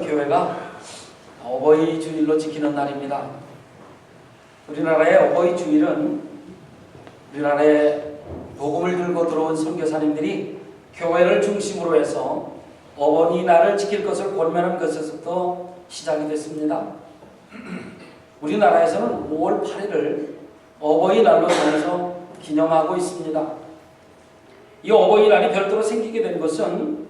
교회가 어버이 주일로 지키는 날입니다. 우리나라의 어버이 주일은 우리나라에 복음을 들고 들어온 선교사님들이 교회를 중심으로 해서 어버이날을 지킬 것을 권면한 것에서부터 시작이 됐습니다. 우리나라에서는 5월 8일을 어버이날로 정해서 기념하고 있습니다. 이 어버이날이 별도로 생기게 된 것은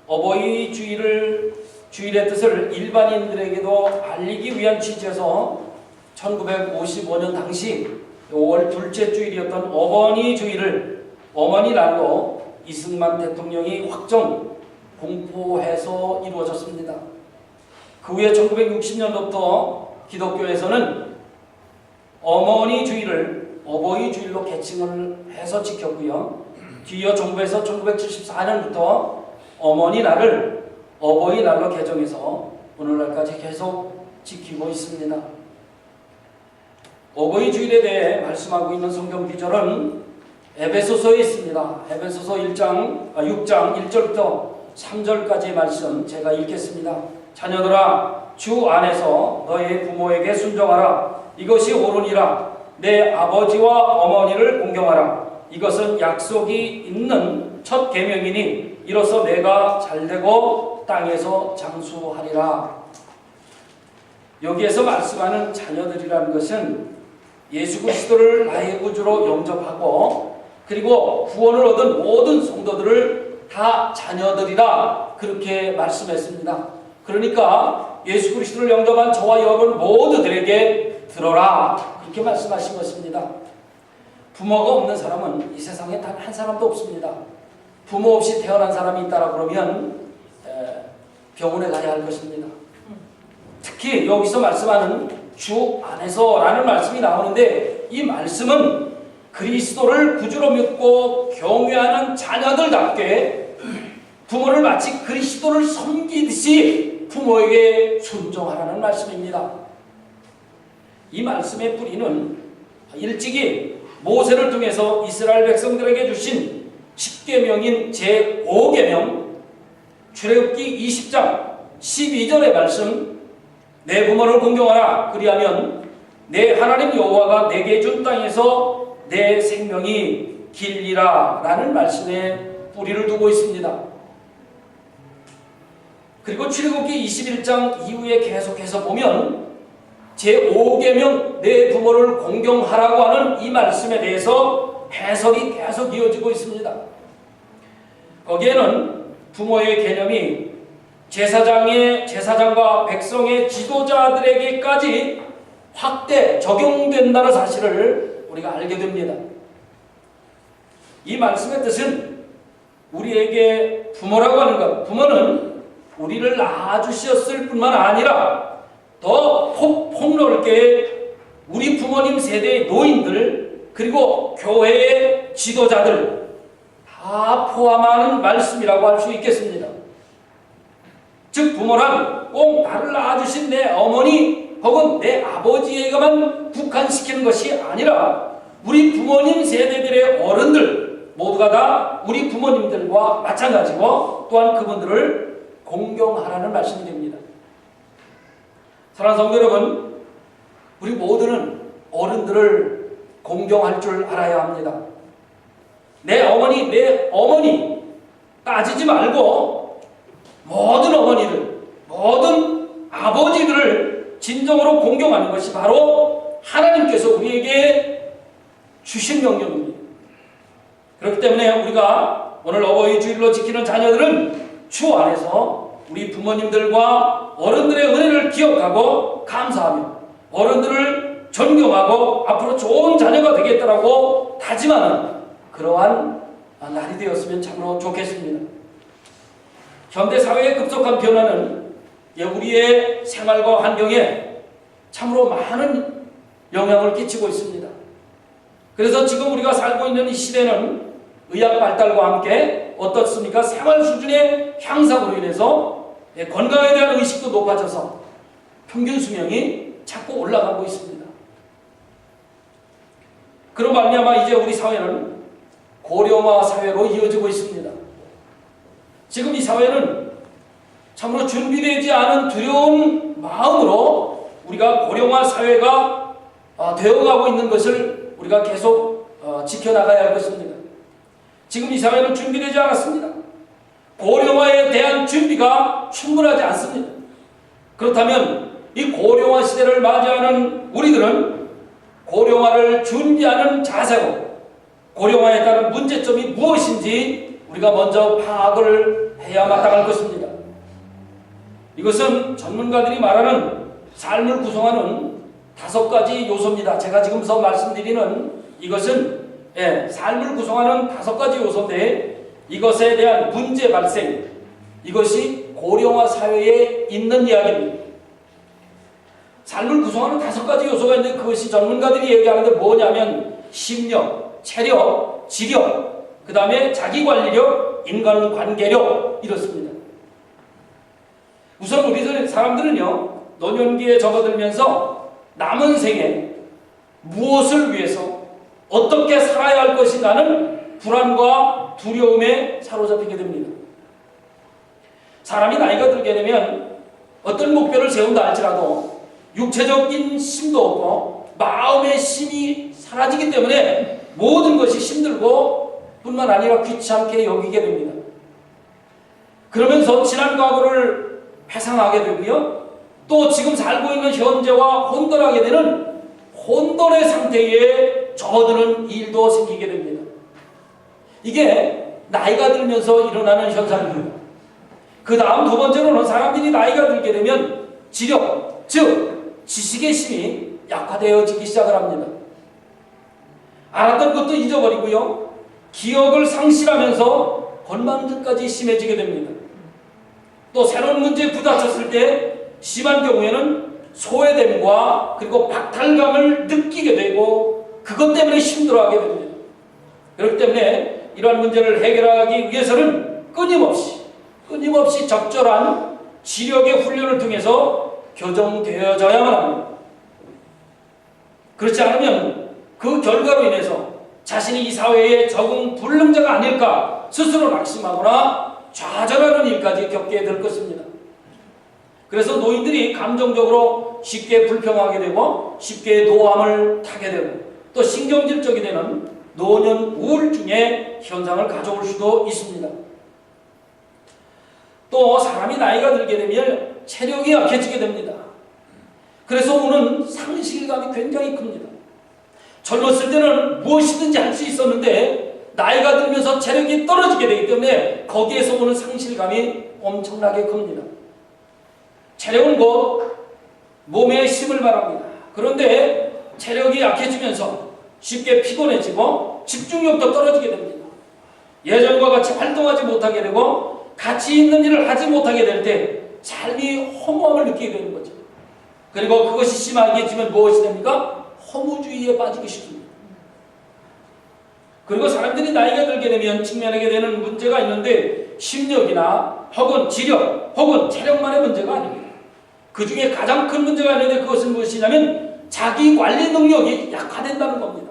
어버이 주일의 뜻을 일반인들에게도 알리기 위한 취지에서 1955년 당시 5월 둘째 주일이었던 어머니 주일을 어머니날로 이승만 대통령이 확정 공포해서 이루어졌습니다. 그 후에 1960년부터 기독교에서는 어머니 주일을 어버이 주일로 개칭을 해서 지켰고요. 뒤이어 정부에서 1974년부터 어머니날을 어버이날로 개정해서 오늘날까지 계속 지키고 있습니다. 어버이 주일에 대해 말씀하고 있는 성경 구절은 에베소서에 있습니다. 에베소서 6장 1절부터 3절까지의 말씀 제가 읽겠습니다. 자녀들아, 주 안에서 너희 부모에게 순종하라. 이것이 옳으니라. 내 아버지와 어머니를 공경하라. 이것은 약속이 있는 첫 계명이니 이로써 내가 잘되고 땅에서 장수하리라. 여기에서 말씀하는 자녀들이라는 것은 예수 그리스도를 나의 구주로 영접하고 그리고 구원을 얻은 모든 성도들을 다 자녀들이라 그렇게 말씀했습니다. 그러니까 예수 그리스도를 영접한 저와 여러분 모두들에게 들어라 그렇게 말씀하신 것입니다. 부모가 없는 사람은 이 세상에 단 한 사람도 없습니다. 부모 없이 태어난 사람이 있다라 그러면 병원에 가야 할 것입니다. 특히 여기서 말씀하는 주 안에서라는 말씀이 나오는데 이 말씀은 그리스도를 구주로 믿고 경외하는 자녀들답게 부모를 마치 그리스도를 섬기듯이 부모에게 순종하라는 말씀입니다. 이 말씀의 뿌리는 일찍이 모세를 통해서 이스라엘 백성들에게 주신 10계명인 제5계명 출애굽기 20장 12절의 말씀 내 부모를 공경하라 그리하면 내 하나님 여호와가 내게 준 땅에서 내 생명이 길리라 라는 말씀에 뿌리를 두고 있습니다. 그리고 출애굽기 21장 이후에 계속해서 보면 제5계명 내 부모를 공경하라고 하는 이 말씀에 대해서 해석이 계속 이어지고 있습니다. 거기에는 부모의 개념이 제사장과 백성의 지도자들에게까지 확대 적용된다는 사실을 우리가 알게 됩니다. 이 말씀의 뜻은 우리에게 부모라고 하는 것, 부모는 우리를 낳아주셨을 뿐만 아니라 더 폭넓게 우리 부모님 세대의 노인들 그리고 교회의 지도자들 다 포함하는 말씀이라고 할 수 있겠습니다. 즉 부모란 꼭 나를 낳아주신 내 어머니 혹은 내 아버지에게만 국한시키는 것이 아니라 우리 부모님 세대들의 어른들 모두가 다 우리 부모님들과 마찬가지고 또한 그분들을 공경하라는 말씀이 됩니다. 사랑하는 성도 여러분, 우리 모두는 어른들을 공경할 줄 알아야 합니다. 내 어머니 따지지 말고 모든 어머니들, 모든 아버지들을 진정으로 공경하는 것이 바로 하나님께서 우리에게 주신 명령입니다. 그렇기 때문에 우리가 오늘 어버이 주일로 지키는 자녀들은 주 안에서 우리 부모님들과 어른들의 은혜를 기억하고 감사하며 어른들을 존경하고 앞으로 좋은 자녀가 되겠다라고 다짐하는 그러한 날이 되었으면 참으로 좋겠습니다. 현대사회의 급속한 변화는 우리의 생활과 환경에 참으로 많은 영향을 끼치고 있습니다. 그래서 지금 우리가 살고 있는 이 시대는 의학 발달과 함께 어떻습니까? 생활 수준의 향상으로 인해서 건강에 대한 의식도 높아져서 평균 수명이 자꾸 올라가고 있습니다. 그런 말미암아 이제 우리 사회는 고령화 사회로 이어지고 있습니다. 지금 이 사회는 참으로 준비되지 않은 두려운 마음으로 우리가 고령화 사회가 되어가고 있는 것을 우리가 계속 지켜나가야 할 것입니다. 지금 이 사회는 준비되지 않았습니다. 고령화에 대한 준비가 충분하지 않습니다. 그렇다면 이 고령화 시대를 맞이하는 우리들은 고령화를 준비하는 자세로 고령화에 따른 문제점이 무엇인지 우리가 먼저 파악을 해야 마땅할 것입니다. 이것은 전문가들이 말하는 삶을 구성하는 5가지 요소입니다. 제가 지금서 말씀드리는 이것은 삶을 구성하는 5가지 요소인데 이것에 대한 문제 발생, 이것이 고령화 사회에 있는 이야기입니다. 삶을 구성하는 5가지 요소가 있는데 그것이 전문가들이 얘기하는 게 뭐냐면 심력, 체력, 지력, 그 다음에 자기관리력, 인간관계력 이렇습니다. 우선 우리 사람들은요 노년기에 접어들면서 남은 생에 무엇을 위해서 어떻게 살아야 할 것인가는 불안과 두려움에 사로잡히게 됩니다. 사람이 나이가 들게 되면 어떤 목표를 세운다 할지라도 육체적인 힘도 없고 마음의 힘이 사라지기 때문에 모든 것이 힘들고 뿐만 아니라 귀찮게 여기게 됩니다. 그러면서 지난 과거를 회상하게 되고요. 또 지금 살고 있는 현재와 혼돈하게 되는 혼돈의 상태에 접어드는 일도 생기게 됩니다. 이게 나이가 들면서 일어나는 현상입니다. 그 다음 2번째로는 사람들이 나이가 들게 되면 지력, 즉 지식의 힘이 약화되어지기 시작을 합니다. 알았던 것도 잊어버리고요. 기억을 상실하면서 건망증까지 심해지게 됩니다. 또 새로운 문제에 부딪혔을 때 심한 경우에는 소외됨과 그리고 박탈감을 느끼게 되고 그것 때문에 힘들어하게 됩니다. 그렇기 때문에 이러한 문제를 해결하기 위해서는 끊임없이 적절한 지력의 훈련을 통해서 교정되어져야만 합니다. 그렇지 않으면 그 결과로 인해서 자신이 이 사회에 적응 불능자가 아닐까 스스로 낙심하거나 좌절하는 일까지 겪게 될 것입니다. 그래서 노인들이 감정적으로 쉽게 불평하게 되고 쉽게 노암을 타게 되고 또 신경질적이 되는 노년 우울증의 현상을 가져올 수도 있습니다. 또 사람이 나이가 들게 되면 체력이 약해지게 됩니다. 그래서 오는 상실감이 굉장히 큽니다. 젊었을 때는 무엇이든지 할 수 있었는데 나이가 들면서 체력이 떨어지게 되기 때문에 거기에서 오는 상실감이 엄청나게 큽니다. 체력은 곧 몸의 힘을 말합니다. 그런데 체력이 약해지면서 쉽게 피곤해지고 집중력도 떨어지게 됩니다. 예전과 같이 활동하지 못하게 되고 가치 있는 일을 하지 못하게 될 때 삶이 허무함을 느끼게 되는 거죠. 그리고 그것이 심하게지면 무엇이 됩니까? 허무주의에 빠지기 쉽습니다. 그리고 사람들이 나이가 들게 되면 직면하게 되는 문제가 있는데 심력이나 혹은 지력 혹은 체력만의 문제가 아닙니다. 그 중에 가장 큰 문제가 있는데 그것은 무엇이냐면 자기관리 능력이 약화된다는 겁니다.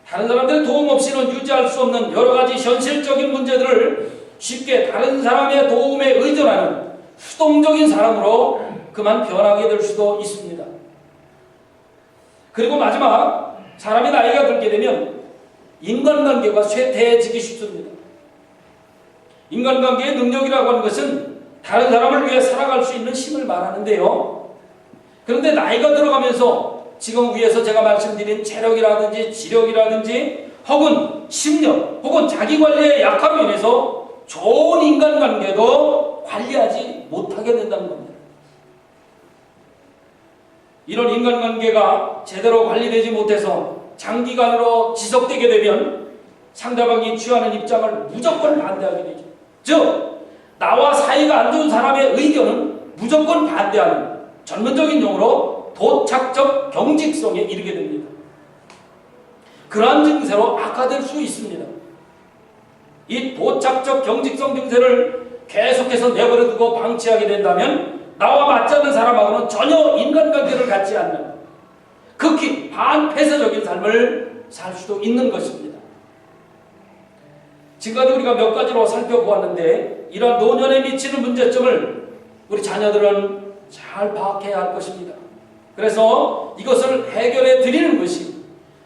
다른 사람들의 도움 없이는 유지할 수 없는 여러 가지 현실적인 문제들을 쉽게 다른 사람의 도움에 의존하는 수동적인 사람으로 그만 변하게 될 수도 있습니다. 그리고 마지막, 사람이 나이가 들게 되면 인간관계가 쇠퇴해지기 쉽습니다. 인간관계의 능력이라고 하는 것은 다른 사람을 위해 살아갈 수 있는 힘을 말하는데요. 그런데 나이가 들어가면서 지금 위에서 제가 말씀드린 체력이라든지 지력이라든지 혹은 심력 혹은 자기관리의 약함으로 인해서 좋은 인간관계도 관리하지 못하게 된다는 겁니다. 이런 인간관계가 제대로 관리되지 못해서 장기간으로 지속되게 되면 상대방이 취하는 입장을 무조건 반대하게 되죠. 즉, 나와 사이가 안 좋은 사람의 의견은 무조건 반대하는 전문적인 용어로 도착적 경직성에 이르게 됩니다. 그러한 증세로 악화될 수 있습니다. 이 도착적 경직성 증세를 계속해서 내버려두고 방치하게 된다면 나와 맞지 않는 사람하고는 전혀 인간관계를 갖지 않는 극히 반폐쇄적인 삶을 살 수도 있는 것입니다. 지금까지 우리가 몇 가지로 살펴보았는데 이러한 노년에 미치는 문제점을 우리 자녀들은 잘 파악해야 할 것입니다. 그래서 이것을 해결해 드리는 것이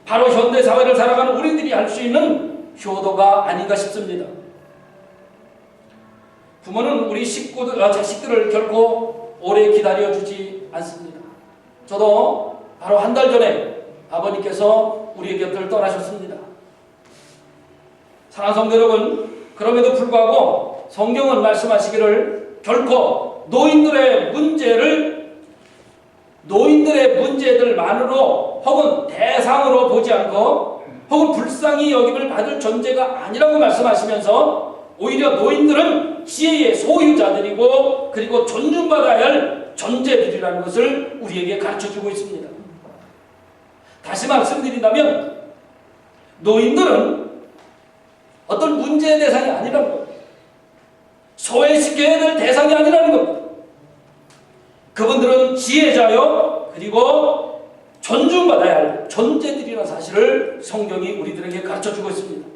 바로 현대사회를 살아가는 우리들이 할 수 있는 효도가 아닌가 싶습니다. 부모는 우리 자식들을 결코 오래 기다려주지 않습니다. 저도 바로 한 달 전에 아버님께서 우리의 곁을 떠나셨습니다. 사랑하는 성도 여러분, 그럼에도 불구하고 성경은 말씀하시기를 결코 노인들의 문제들만으로 혹은 대상으로 보지 않고 혹은 불쌍히 여김을 받을 존재가 아니라고 말씀하시면서 오히려 노인들은 지혜의 소유자들이고 그리고 존중받아야 할 존재들이라는 것을 우리에게 가르쳐주고 있습니다. 다시 말씀드린다면 노인들은 어떤 문제의 대상이 아니라는 겁니다. 소외시켜야 될 대상이 아니라는 겁니다. 그분들은 지혜자요 그리고 존중받아야 할 존재들이라는 사실을 성경이 우리들에게 가르쳐주고 있습니다.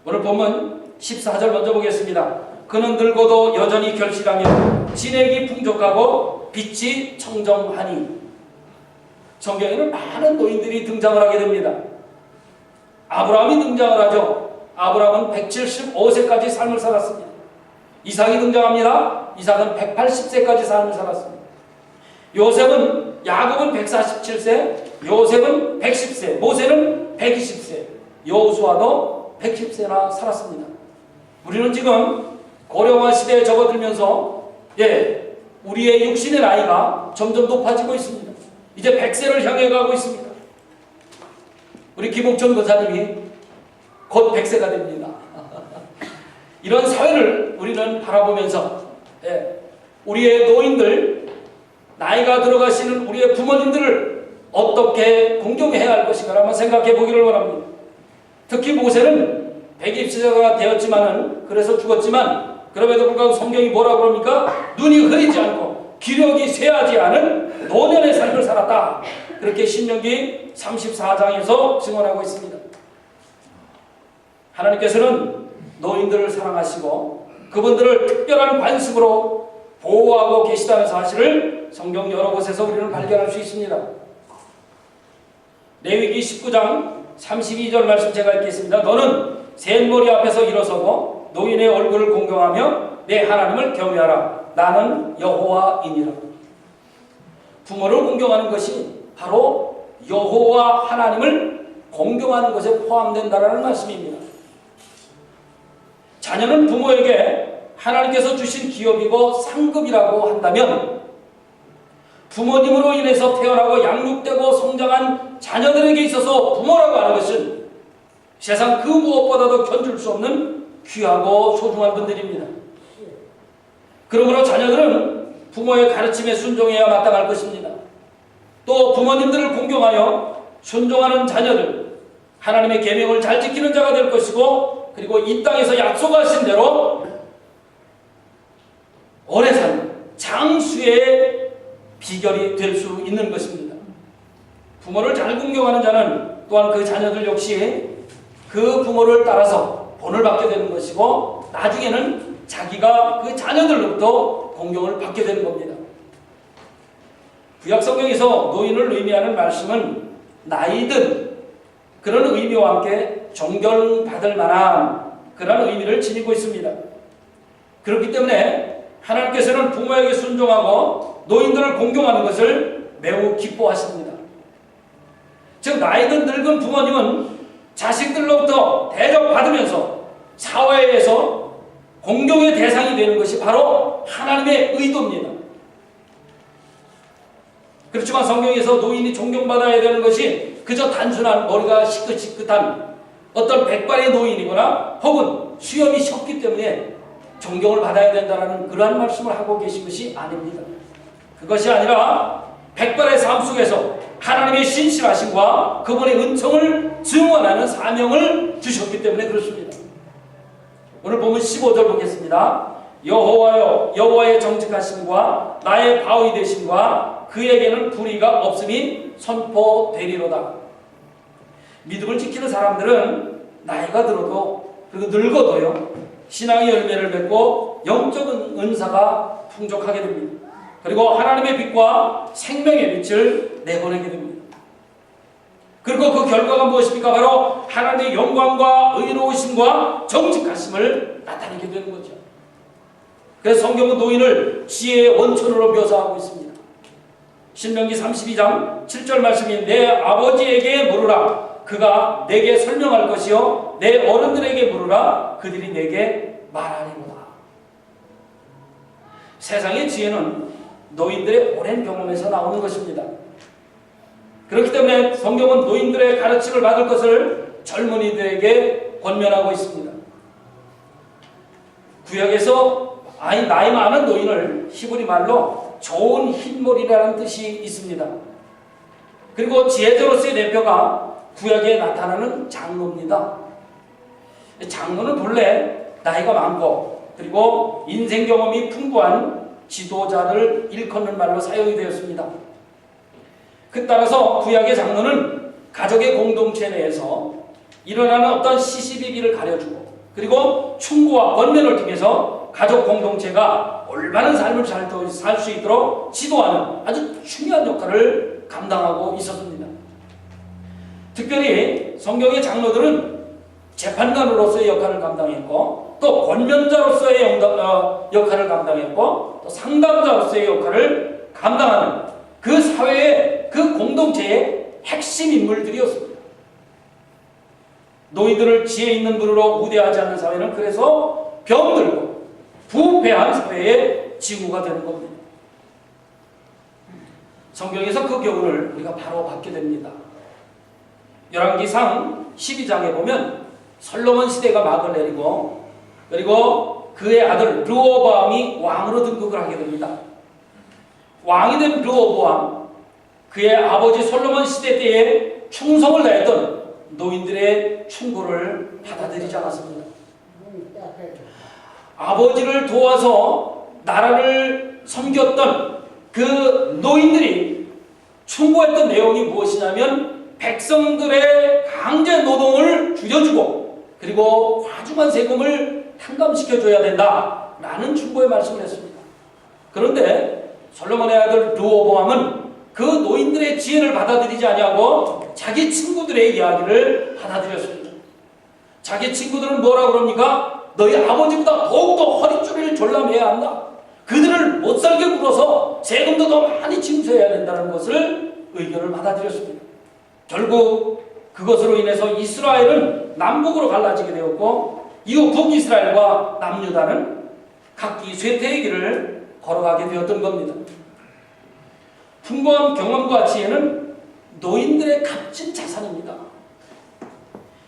오늘 본문 14절 먼저 보겠습니다. 그는 늙어도 여전히 결실하며 진액이 풍족하고 빛이 청정하니. 성경에는 많은 노인들이 등장을 하게 됩니다. 아브라함이 등장을 하죠. 아브라함은 175세까지 삶을 살았습니다. 이삭이 등장합니다. 이삭은 180세까지 삶을 살았습니다. 야곱은 147세, 요셉은 110세, 모세는 120세, 여호수아도 110세나 살았습니다. 우리는 지금 고령화 시대에 접어들면서 우리의 육신의 나이가 점점 높아지고 있습니다. 이제 100세를 향해 가고 있습니다. 우리 김옥천 권사님이 곧 100세가 됩니다. 이런 사회를 우리는 바라보면서 우리의 노인들, 나이가 들어가시는 우리의 부모님들을 어떻게 공경해야 할 것인가 한번 생각해 보기를 원합니다. 특히 모세는 120세가 되었지만은 그래서 죽었지만 그럼에도 불구하고 성경이 뭐라고 그럽니까? 눈이 흐리지 않고 기력이 쇠하지 않은 노년의 삶을 살았다. 그렇게 신명기 34장에서 증언하고 있습니다. 하나님께서는 노인들을 사랑하시고 그분들을 특별한 관습으로 보호하고 계시다는 사실을 성경 여러 곳에서 우리는 발견할 수 있습니다. 레위기 19장 32절 말씀 제가 읽겠습니다. 너는 셋머리 앞에서 일어서고 노인의 얼굴을 공경하며 내 하나님을 경외하라. 나는 여호와이니라. 부모를 공경하는 것이 바로 여호와 하나님을 공경하는 것에 포함된다라는 말씀입니다. 자녀는 부모에게 하나님께서 주신 기업이고 상급이라고 한다면 부모님으로 인해서 태어나고 양육되고 성장한 자녀들에게 있어서 부모라고 하는 것은 세상 그 무엇보다도 견줄 수 없는 귀하고 소중한 분들입니다. 그러므로 자녀들은 부모의 가르침에 순종해야 마땅할 것입니다. 또 부모님들을 공경하여 순종하는 자녀들, 하나님의 계명을 잘 지키는 자가 될 것이고 그리고 이 땅에서 약속하신 대로 오래 사는 장수의 비결이 될 수 있는 것입니다. 부모를 잘 공경하는 자는 또한 그 자녀들 역시 그 부모를 따라서 본을 받게 되는 것이고 나중에는 자기가 그 자녀들로부터 공경을 받게 되는 겁니다. 구약성경에서 노인을 의미하는 말씀은 나이든 그런 의미와 함께 존경받을 만한 그런 의미를 지니고 있습니다. 그렇기 때문에 하나님께서는 부모에게 순종하고 노인들을 공경하는 것을 매우 기뻐하십니다. 즉 나이든 늙은 부모님은 자식들로부터 대접받으면서 사회에서 공경의 대상이 되는 것이 바로 하나님의 의도입니다. 그렇지만 성경에서 노인이 존경받아야 되는 것이 그저 단순한 머리가 시끗시끗한 어떤 백발의 노인이거나 혹은 수염이 셨기 때문에 존경을 받아야 된다는 그러한 말씀을 하고 계신 것이 아닙니다. 그것이 아니라 백발의 삶 속에서 하나님의 신실하심과 그분의 은총을 증언하는 사명을 주셨기 때문에 그렇습니다. 오늘 보면 15절 보겠습니다. 여호와여, 여호와의 정직하심과 나의 바위 되심과 그에게는 불의가 없음이 선포되리로다. 믿음을 지키는 사람들은 나이가 들어도 그리고 늙어도요 신앙의 열매를 맺고 영적 은사가 풍족하게 됩니다. 그리고 하나님의 빛과 생명의 빛을 내보내게 됩니다. 그리고 그 결과가 무엇입니까? 바로 하나님의 영광과 의로우심과 정직하심을 나타내게 되는 거죠. 그래서 성경은 노인을 지혜의 원천으로 묘사하고 있습니다. 신명기 32장 7절 말씀이 내 아버지에게 물으라 그가 내게 설명할 것이요 내 어른들에게 물으라 그들이 내게 말하리로다. 세상의 지혜는 노인들의 오랜 경험에서 나오는 것입니다. 그렇기 때문에 성경은 노인들의 가르침을 받을 것을 젊은이들에게 권면하고 있습니다. 구약에서 나이 많은 노인을 히브리 말로 좋은 흰머리라는 뜻이 있습니다. 그리고 지혜자로서의 대표가 구약에 나타나는 장로입니다. 장로는 본래 나이가 많고 그리고 인생 경험이 풍부한 지도자를 일컫는 말로 사용이 되었습니다. 그 따라서 구약의 장로는 가족의 공동체 내에서 일어나는 어떤 시시비비를 가려주고 그리고 충고와 권면을 통해서 가족 공동체가 올바른 삶을 살 수 있도록 지도하는 아주 중요한 역할을 감당하고 있었습니다. 특별히 성경의 장로들은 재판관으로서의 역할을 감당했고 또 권면자로서의 역할을 감당했고 또 상담자로서의 역할을 감당하는 그 사회의 그 공동체의 핵심 인물들이었습니다. 노인들을 지혜 있는 분으로 우대하지 않는 사회는 그래서 병들고 부패한 사회의 징후가 되는 겁니다. 성경에서 그 교훈을 우리가 바로 받게 됩니다. 열왕기상 12장에 보면 솔로몬 시대가 막을 내리고 그리고 그의 아들 르호보암이 왕으로 등극을 하게 됩니다. 왕이 된 르호보암, 그의 아버지 솔로몬 시대 때에 충성을 다했던 노인들의 충고를 받아들이지 않았습니다. 아버지를 도와서 나라를 섬겼던 그 노인들이 충고했던 내용이 무엇이냐면 백성들의 강제 노동을 줄여주고 그리고 과중한 세금을 탕감시켜줘야 된다라는 충고의 말씀을 했습니다. 그런데 솔로몬의 아들 르호보암은 그 노인들의 지혜를 받아들이지 아니하고 자기 친구들의 이야기를 받아들였습니다. 자기 친구들은 뭐라고 그럽니까? 너희 아버지보다 더욱더 허리줄을 졸라매야 한다. 그들을 못살게 굴어서 세금도 더 많이 징수해야 된다는 것을 의견을 받아들였습니다. 결국 그것으로 인해서 이스라엘은 남북으로 갈라지게 되었고 이후 북이스라엘과 남유다는 각기 쇠퇴의 길을 걸어가게 되었던 겁니다. 풍부한 경험과 지혜는 노인들의 값진 자산입니다.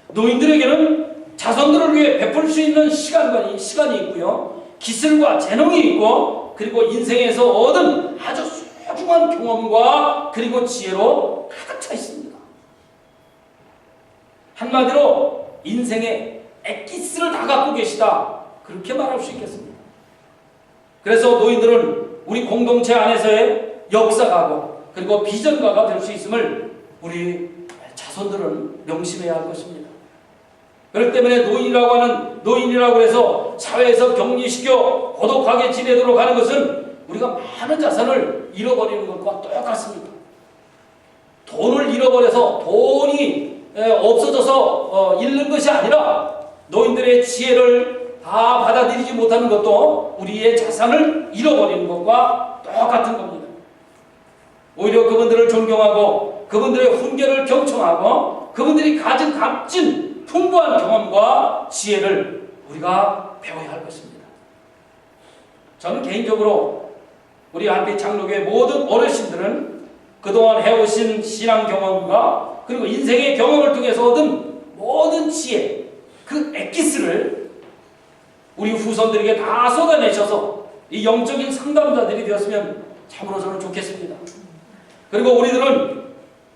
노인들에게는 자손들을 위해 베풀 수 있는 시간이 있고요. 기술과 재능이 있고 그리고 인생에서 얻은 아주 소중한 경험과 그리고 지혜로 가득 차 있습니다. 한마디로 인생의 엑기스를 다 갖고 계시다. 그렇게 말할 수 있겠습니다. 그래서 노인들은 우리 공동체 안에서의 역사가고 그리고 비전가가 될 수 있음을 우리 자손들은 명심해야 할 것입니다. 그렇기 때문에 노인이라고 해서 사회에서 격리시켜 고독하게 지내도록 하는 것은 우리가 많은 자산을 잃어버리는 것과 똑같습니다. 돈을 잃어버려서 돈이 없어져서 잃는 것이 아니라 노인들의 지혜를 다 받아들이지 못하는 것도 우리의 자산을 잃어버리는 것과 똑같은 겁니다. 오히려 그분들을 존경하고 그분들의 훈계를 경청하고 그분들이 가진 값진 풍부한 경험과 지혜를 우리가 배워야 할 것입니다. 저는 개인적으로 우리 한빛 장로교회 모든 어르신들은 그동안 해오신 신앙 경험과 그리고 인생의 경험을 통해서 얻은 모든 지혜, 그 엑기스를 우리 후손들에게 다 쏟아내셔서 이 영적인 상담자들이 되었으면 참으로 저는 좋겠습니다. 그리고 우리들은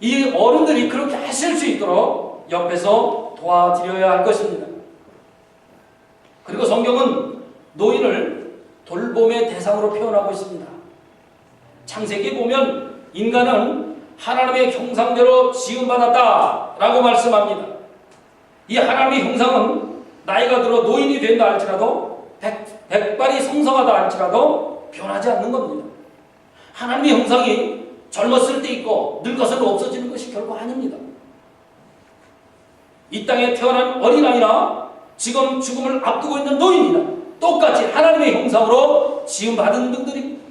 이 어른들이 그렇게 하실 수 있도록 옆에서 도와드려야 할 것입니다. 그리고 성경은 노인을 돌봄의 대상으로 표현하고 있습니다. 창세기에 보면 인간은 하나님의 형상대로 지음받았다라고 말씀합니다. 이 하나님의 형상은 나이가 들어 노인이 된다 할지라도 백발이 성성하다 할지라도 변하지 않는 겁니다. 하나님의 형상이 젊었을 때 있고 늙어서는 없어지는 것이 결코 아닙니다. 이 땅에 태어난 어린아이나 지금 죽음을 앞두고 있는 노인이나 똑같이 하나님의 형상으로 지음받은 분들입니다.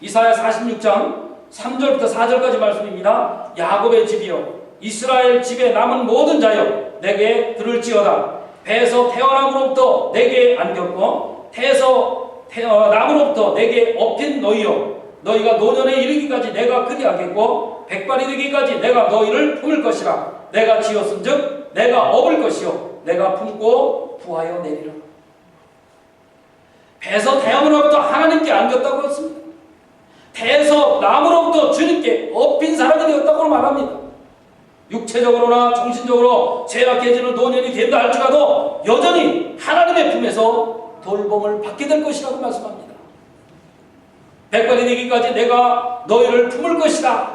이사야 46장 3절부터 4절까지 말씀입니다. 야곱의 집이여 이스라엘 집에 남은 모든 자여 내게 들을지어다. 배에서 태어남으로부터 내게 안겼고 태에서 남으로부터 내게 업힌 너희여 너희가 노년에 이르기까지 내가 그리하겠고 백발이 되기까지 내가 너희를 품을 것이라. 내가 지었은즉 내가 업을 것이요 내가 품고 부하여 내리라. 배에서 태어남으로부터 하나님께 안겼다고 했습니다. 태에서 남으로부터 주님께 업힌 사람이 되었다고 말합니다. 육체적으로나 정신적으로 죄악해지는 노년이 된다 할지라도 여전히 하나님의 품에서 돌봄을 받게 될 것이라고 말씀합니다. 백발이 되기까지 내가 너희를 품을 것이다.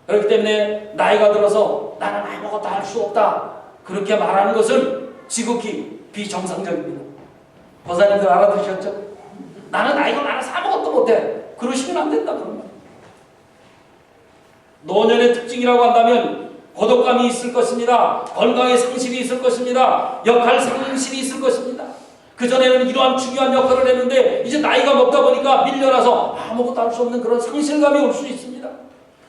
그렇기 때문에 나이가 들어서 나는 아무것도 할 수 없다 그렇게 말하는 것은 지극히 비정상적입니다. 권사님들 알아들으셨죠? 나는 나이가 많아서 아무것도 못해 그러시면 안 된다 그런 말. 노년의 특징이라고 한다면 고독감이 있을 것입니다. 건강의 상실이 있을 것입니다. 역할 상실이 있을 것입니다. 그전에는 이러한 중요한 역할을 했는데 이제 나이가 먹다 보니까 밀려나서 아무것도 할 수 없는 그런 상실감이 올 수 있습니다.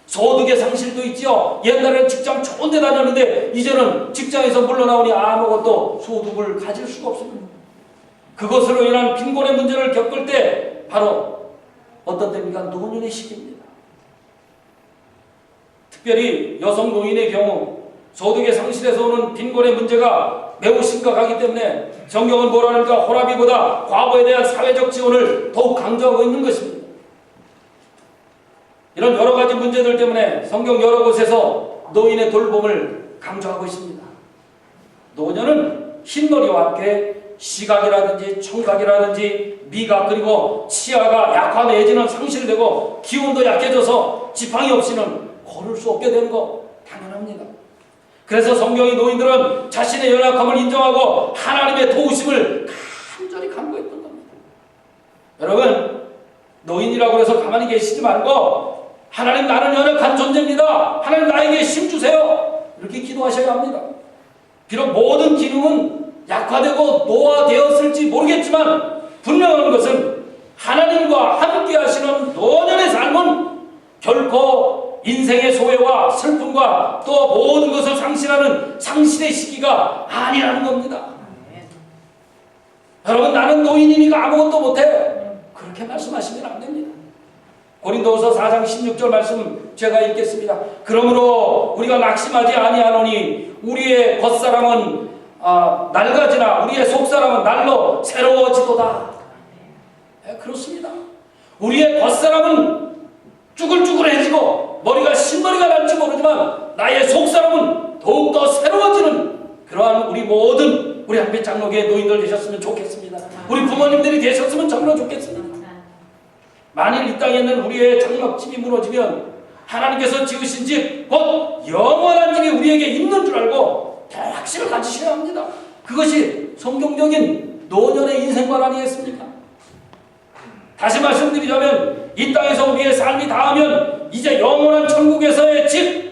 소득의 상실도 있죠. 옛날에는 직장 좋은 데 다녔는데 이제는 직장에서 물러나오니 아무것도 소득을 가질 수가 없습니다. 그것으로 인한 빈곤의 문제를 겪을 때 바로 어떤 때입니까? 노년의 시기입니다. 특별히 여성 노인의 경우 소득의 상실에서 오는 빈곤의 문제가 매우 심각하기 때문에 성경은 뭐라 하니까 호라비보다 과부에 대한 사회적 지원을 더욱 강조하고 있는 것입니다. 이런 여러 가지 문제들 때문에 성경 여러 곳에서 노인의 돌봄을 강조하고 있습니다. 노년은 흰머리와 함께 시각이라든지 청각이라든지 미각 그리고 치아가 약화해지는 상실되고 기운도 약해져서 지팡이 없이는 걸을 수 없게 되는 거 당연합니다. 그래서 성경의 노인들은 자신의 연약함을 인정하고 하나님의 도우심을 간절히 간구했던 겁니다. 여러분 노인이라고 해서 가만히 계시지 말고 하나님 나는 연약한 존재입니다. 하나님 나에게 힘 주세요. 이렇게 기도하셔야 합니다. 비록 모든 기능은 약화되고 노화되었을지 모르겠지만 분명한 것은 하나님과 함께 하시는 노년의 삶은 결코 인생의 소외와 슬픔과 또 모든 것을 상실하는 상실의 시기가 아니라는 겁니다. 여러분 나는 노인이니까 아무것도 못해 그렇게 말씀하시면 안 됩니다. 고린도후서 4장 16절 말씀 제가 읽겠습니다. 그러므로 우리가 낙심하지 아니하노니 우리의 겉사람은 낡아지나 우리의 속사람은 날로 새로워지도다. 네, 그렇습니다. 우리의 겉사람은 쭈글쭈글해지고 머리가 신머리가 날지 모르지만 나의 속사람은 더욱더 새로워지는 그러한 우리 모든 우리 한빛 장로교회 노인들 되셨으면 좋겠습니다. 우리 부모님들이 되셨으면 정말 좋겠습니다. 만일 이 땅에 있는 우리의 장막집이 무너지면 하나님께서 지으신 집 곧 영원한 집이 우리에게 있는 줄 알고 더 확신을 가지셔야 합니다. 그것이 성경적인 노년의 인생관 아니겠습니까? 다시 말씀드리자면 이 땅에서 우리의 삶이 닿으면 이제 영원한 천국에서의 집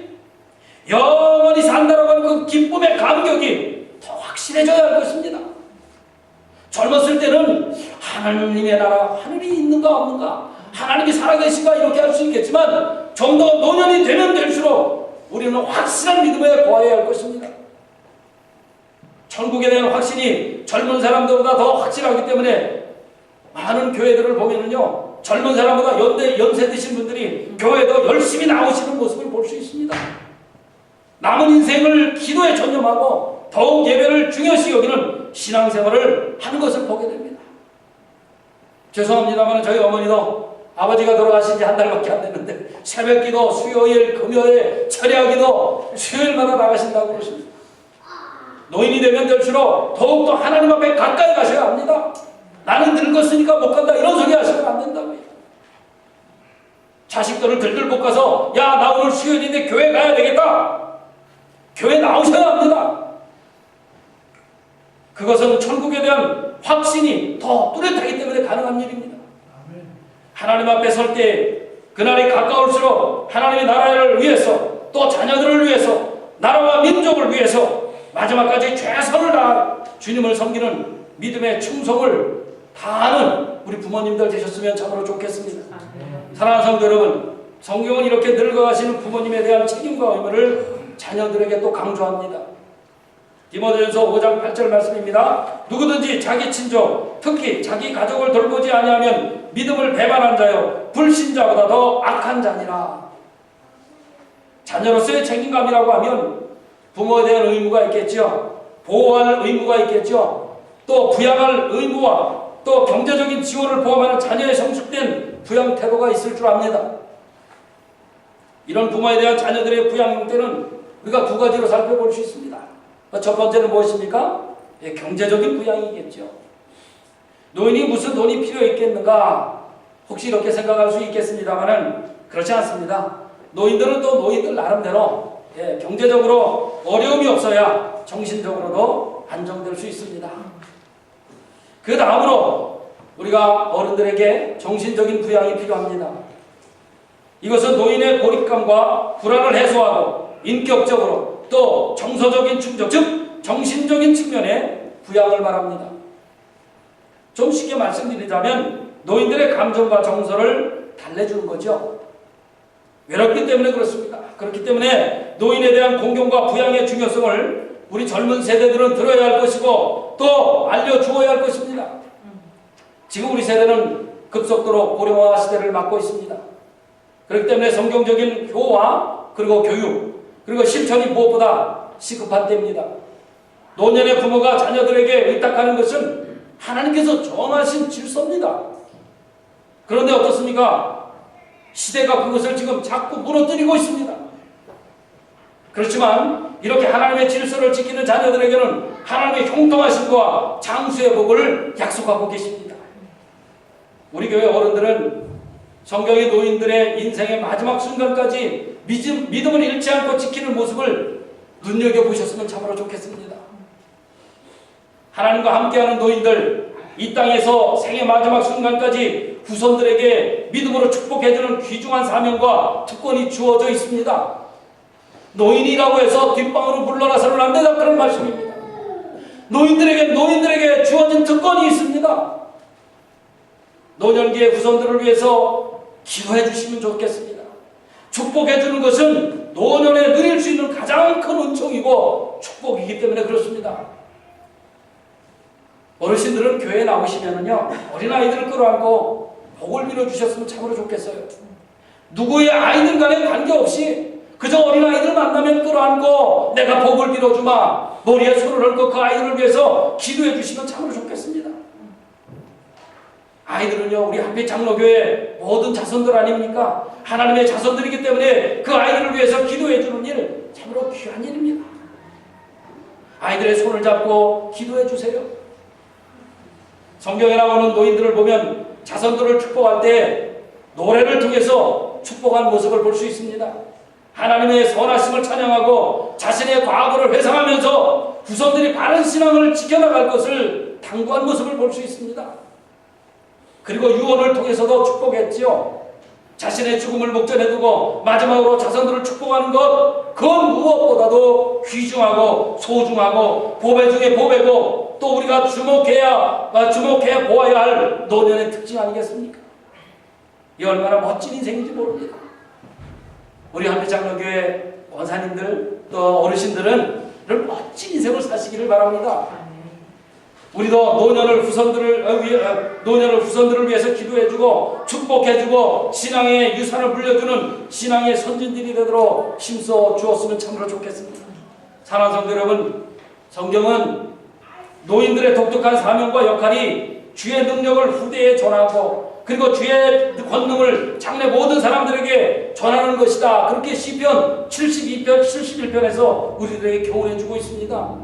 영원히 산다라고 하는 그 기쁨의 감격이 더 확실해져야 할 것입니다. 젊었을 때는 하나님의 나라 하늘이 있는가 없는가 하나님이 살아계신가 이렇게 할 수 있겠지만 좀 더 노년이 되면 될수록 우리는 확실한 믿음에 거해야 할 것입니다. 천국에 대한 확신이 젊은 사람들보다 더 확실하기 때문에 많은 교회들을 보면은요 젊은 사람보다 연세 드신 분들이 교회도 열심히 나오시는 모습을 볼 수 있습니다. 남은 인생을 기도에 전념하고 더욱 예배를 중요시 여기는 신앙생활을 하는 것을 보게 됩니다. 죄송합니다만 저희 어머니도 아버지가 돌아가신 지 한 달밖에 안 됐는데 새벽기도 수요일 금요일 철야기도 수요일마다 나가신다고 그러십니다. 노인이 되면 될수록 더욱더 하나님 앞에 가까이 가셔야 합니다. 나는 늙었으니까 못 간다 이런 소리 하시면 안 된다고요. 자식들을 들들 못 가서 야 나 오늘 수요일인데 교회 가야 되겠다. 교회 나오셔야 합니다. 그것은 천국에 대한 확신이 더 뚜렷하기 때문에 가능한 일입니다. 하나님 앞에 설 때 그날이 가까울수록 하나님의 나라를 위해서 또 자녀들을 위해서 나라와 민족을 위해서 마지막까지 최선을 다한 주님을 섬기는 믿음의 충성을 다하는 우리 부모님들 되셨으면 참으로 좋겠습니다. 사랑하는 성도 여러분, 성경은 이렇게 늙어가시는 부모님에 대한 책임과 의무를 자녀들에게 또 강조합니다. 디모데전서 5장 8절 말씀입니다. 누구든지 자기 친족, 특히 자기 가족을 돌보지 아니하면 믿음을 배반한 자요 불신자보다 더 악한 자니라. 자녀로서의 책임감이라고 하면 부모에 대한 의무가 있겠죠. 보호할 의무가 있겠죠. 또 부양할 의무와 또 경제적인 지원을 포함하는 자녀의 성숙된 부양 태도가 있을 줄 압니다. 이런 부모에 대한 자녀들의 부양 형태는 우리가 두 가지로 살펴볼 수 있습니다. 첫 번째는 무엇입니까? 경제적인 부양이겠죠. 노인이 무슨 돈이 필요 있겠는가? 혹시 이렇게 생각할 수 있겠습니다만은 그렇지 않습니다. 노인들은 또 노인들 나름대로 경제적으로 어려움이 없어야 정신적으로도 안정될 수 있습니다. 그 다음으로 우리가 어른들에게 정신적인 부양이 필요합니다. 이것은 노인의 고립감과 불안을 해소하고 인격적으로 또 정서적인 충족, 즉 정신적인 측면의 부양을 말합니다. 좀 쉽게 말씀드리자면 노인들의 감정과 정서를 달래주는 거죠. 외롭기 때문에 그렇습니다. 그렇기 때문에 노인에 대한 공경과 부양의 중요성을 우리 젊은 세대들은 들어야 할 것이고 또 알려주어야 할 것입니다. 지금 우리 세대는 급속도로 고령화 시대를 맞고 있습니다. 그렇기 때문에 성경적인 교화 그리고 교육 그리고 실천이 무엇보다 시급한 때입니다. 노년의 부모가 자녀들에게 의탁하는 것은 하나님께서 정하신 질서입니다. 그런데 어떻습니까? 시대가 그것을 지금 자꾸 무너뜨리고 있습니다. 그렇지만 이렇게 하나님의 질서를 지키는 자녀들에게는 하나님의 형통하심과 장수의 복을 약속하고 계십니다. 우리 교회 어른들은 성경의 노인들의 인생의 마지막 순간까지 믿음을 잃지 않고 지키는 모습을 눈여겨보셨으면 참으로 좋겠습니다. 하나님과 함께하는 노인들, 이 땅에서 생의 마지막 순간까지 후손들에게 믿음으로 축복해주는 귀중한 사명과 특권이 주어져 있습니다. 노인이라고 해서 뒷방으로 물러나서는 안 된다, 그런 말씀입니다. 노인들에게 주어진 특권이 있습니다. 노년기의 후손들을 위해서 기도해 주시면 좋겠습니다. 축복해 주는 것은 노년에 누릴 수 있는 가장 큰 은총이고 축복이기 때문에 그렇습니다. 어르신들은 교회에 나오시면은요, 어린아이들을 끌어안고 복을 빌어주셨으면 참으로 좋겠어요. 누구의 아이들 간에 관계없이 그저 어린아이들 만나면 끌어안고 내가 복을 빌어주마, 머리에 손을 얹고 그 아이들을 위해서 기도해 주시면 참으로 좋겠습니다. 아이들은요, 우리 한빛 장로교회 모든 자손들 아닙니까? 하나님의 자손들이기 때문에 그 아이들을 위해서 기도해 주는 일 참으로 귀한 일입니다. 아이들의 손을 잡고 기도해 주세요. 성경에 나오는 노인들을 보면 자손들을 축복할 때 노래를 통해서 축복한 모습을 볼 수 있습니다. 하나님의 선하심을 찬양하고 자신의 과거를 회상하면서 후손들이 바른 신앙을 지켜나갈 것을 당부한 모습을 볼 수 있습니다. 그리고 유언을 통해서도 축복했지요. 자신의 죽음을 목전에 두고 마지막으로 자손들을 축복하는 것, 그건 무엇보다도 귀중하고 소중하고 보배 중에 보배고 또 우리가 주목해 보아야 할 노년의 특징 아니겠습니까? 이 얼마나 멋진 인생인지 모릅니다. 우리 한빛장로교회 권사님들 또 어르신들은 이런 멋진 인생을 사시기를 바랍니다. 우리도 노년을 후손들을 위해서 기도해주고 축복해주고 신앙의 유산을 물려주는 신앙의 선진들이 되도록 힘써 주었으면 참으로 좋겠습니다. 사랑하는 성도 여러분, 성경은 노인들의 독특한 사명과 역할이 주의 능력을 후대에 전하고 그리고 주의 권능을 장래 모든 사람들에게 전하는 것이다. 그렇게 시편 72편, 71편에서 우리들에게 교훈해주고 있습니다.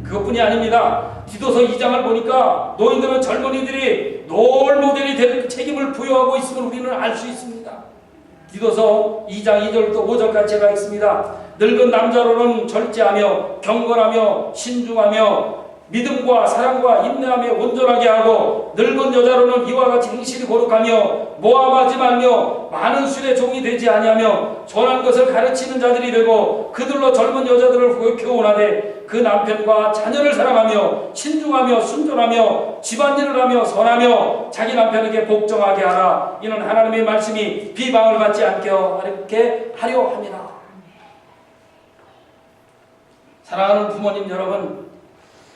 그것뿐이 아닙니다. 디도서 2장을 보니까 노인들은 젊은이들이 롤모델이 될 책임을 부여하고 있음을 우리는 알 수 있습니다. 디도서 2장 2절부터 5절까지 제가 읽습니다. 늙은 남자로는 절제하며 경건하며 신중하며 믿음과 사랑과 인내함에 온전하게 하고 늙은 여자로는 이와 같이 행실이 거룩하며 모함하지 말며 많은 술의 종이 되지 아니하며 선한 것을 가르치는 자들이 되고 그들로 젊은 여자들을 교훈하되 그 남편과 자녀를 사랑하며 신중하며 순전하며 집안일을 하며 선하며 자기 남편에게 복종하게 하라. 이는 하나님의 말씀이 비방을 받지 않게 하려 함이라. 사랑하는 부모님 여러분,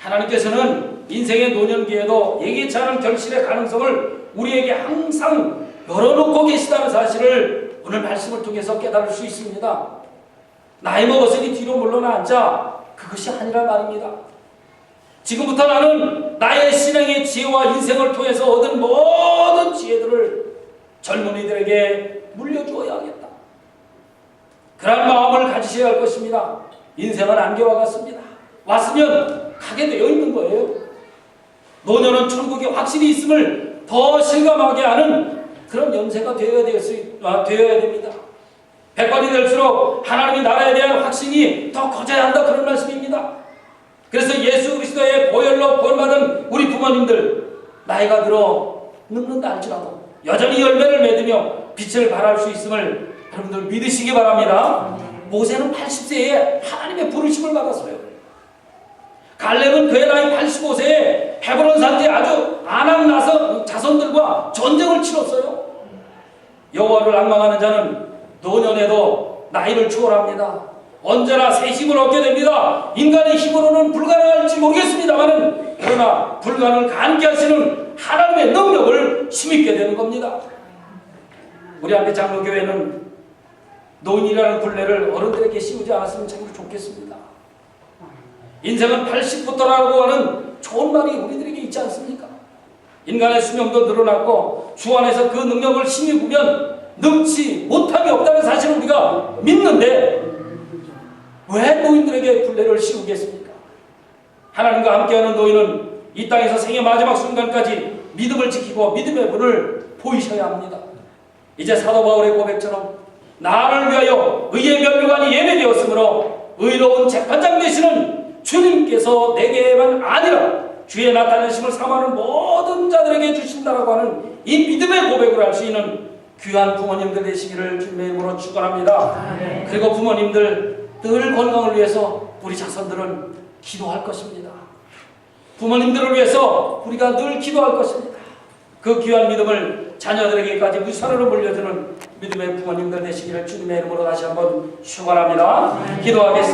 하나님께서는 인생의 노년기에도 예기치 않은 결실의 가능성을 우리에게 항상 열어놓고 계시다는 사실을 오늘 말씀을 통해서 깨달을 수 있습니다. 나이 먹었으니 뒤로 물러나 앉아, 그것이 아니라 말입니다. 지금부터 나는 나의 신앙의 지혜와 인생을 통해서 얻은 모든 지혜들을 젊은이들에게 물려주어야겠다. 그런 마음을 가지셔야 할 것입니다. 인생은 안개와 같습니다. 왔으면 가게 되어 있는 거예요. 노년은 천국에 확실히 있음을 더 실감하게 하는 그런 연세가 되어야 됩니다. 백발이 될수록 하나님의 나라에 대한 확신이 더 커져야 한다, 그런 말씀입니다. 그래서 예수 그리스도의 보혈로 구원받은 우리 부모님들, 나이가 들어 늙는다 할지라도 여전히 열매를 맺으며 빛을 발할 수 있음을 여러분들 믿으시기 바랍니다. 모세는 80세에 하나님의 부르심을 받았어요. 갈렙은 그의 나이 85세에 헤브론 산지에 아주 아낙 자손들과 전쟁을 치렀어요. 여호와를 앙망하는 자는 노년에도 나이를 추월합니다. 언제나 새 힘을 얻게 됩니다. 인간의 힘으로는 불가능할지 모르겠습니다만 그러나 불가능을 가능케 하시는 하나님의 능력을 힘입게 되는 겁니다. 우리 한대 장로교회는 노인이라는 굴레를 어른들에게 씌우지 않았으면 참 좋겠습니다. 인생은 80부터라고 하는 좋은 말이 우리들에게 있지 않습니까? 인간의 수명도 늘어났고 주 안에서 그 능력을 힘입으면 늙지 못함이 없다는 사실을 우리가 믿는데 왜 노인들에게 굴레를 씌우겠습니까? 하나님과 함께하는 노인은 이 땅에서 생의 마지막 순간까지 믿음을 지키고 믿음의 분을 보이셔야 합니다. 이제 사도 바울의 고백처럼 나를 위하여 의의 면류관이 예배되었으므로 의로운 재판장 되시는 주님께서 내게만 아니라 주의 나타내심을 삼하는 모든 자들에게 주신다라고 하는 이 믿음의 고백을 할 수 있는 귀한 부모님들 되시기를 주님의 이름으로 축원합니다. 그리고 부모님들 늘 건강을 위해서 우리 자손들은 기도할 것입니다. 부모님들을 위해서 우리가 늘 기도할 것입니다. 그 귀한 믿음을 자녀들에게까지 무사로로 물려주는 믿음의 부모님들 되시기를 주님의 이름으로 다시 한번 축원합니다. 기도하겠습니다.